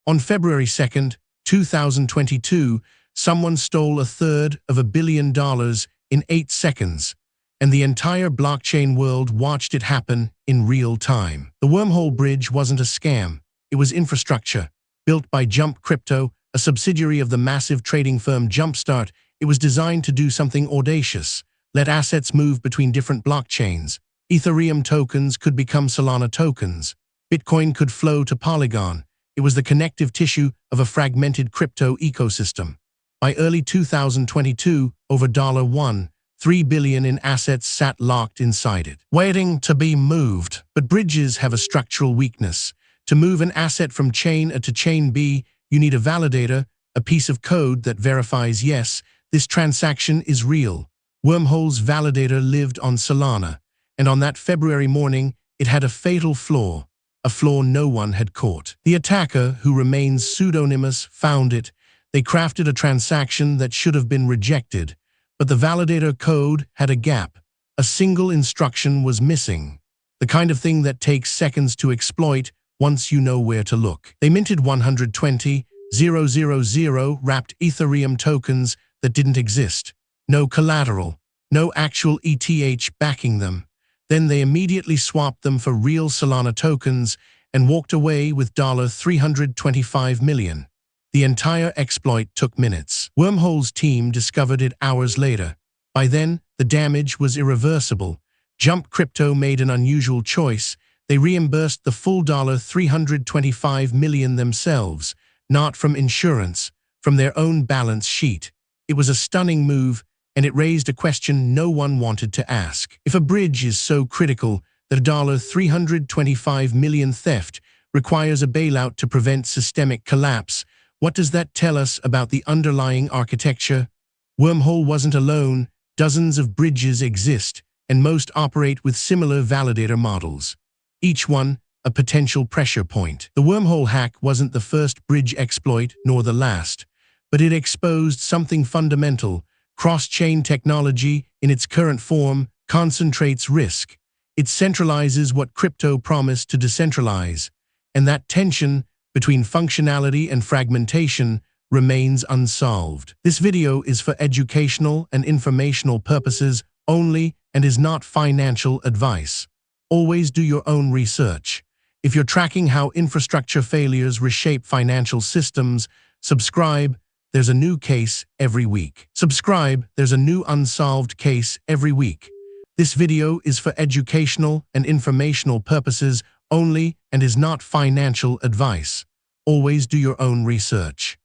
On February 2nd, 2022, someone stole $1/3 billion in 8 seconds, and the entire blockchain world watched it happen in real time. The Wormhole Bridge wasn't a scam. It was infrastructure. Built by Jump Crypto, a subsidiary of the massive trading firm Jumpstart, it was designed to do something audacious: let assets move between different blockchains. Ethereum tokens could become Solana tokens. Bitcoin could flow to Polygon. It was the connective tissue of a fragmented crypto ecosystem. By early 2022, over $1.3 billion in assets sat locked inside it, waiting to be moved. But bridges have a structural weakness. To move an asset from chain A to chain B, you need a validator, a piece of code that verifies, yes, this transaction is real. Wormhole's validator lived on Solana, and on that February morning, it had a fatal flaw. A flaw no one had caught. The attacker, who remains pseudonymous, found it. They crafted a transaction that should have been rejected, but the validator code had a gap. A single instruction was missing. The kind of thing that takes seconds to exploit once you know where to look. They minted 120,000 wrapped Ethereum tokens that didn't exist. No collateral, no actual ETH backing them. Then they immediately swapped them for real Solana tokens and walked away with $325 million. The entire exploit took minutes. Wormhole's team discovered it hours later. By then, the damage was irreversible. Jump Crypto made an unusual choice. They reimbursed the full $325 million themselves, not from insurance, from their own balance sheet. It was a stunning move, and it raised a question no one wanted to ask. If a bridge is so critical that a $325 million theft requires a bailout to prevent systemic collapse, what does that tell us about the underlying architecture? Wormhole wasn't alone. Dozens of bridges exist, and most operate with similar validator models. Each one a potential pressure point. The Wormhole hack wasn't the first bridge exploit, nor the last, but it exposed something fundamental. Cross-chain technology, in its current form, concentrates risk. It centralizes what crypto promised to decentralize, and that tension between functionality and fragmentation remains unsolved. This video is for educational and informational purposes only and is not financial advice. Always do your own research. If you're tracking how infrastructure failures reshape financial systems, subscribe. There's a new case every week. Subscribe, there's a new unsolved case every week. This video is for educational and informational purposes only and is not financial advice. Always do your own research.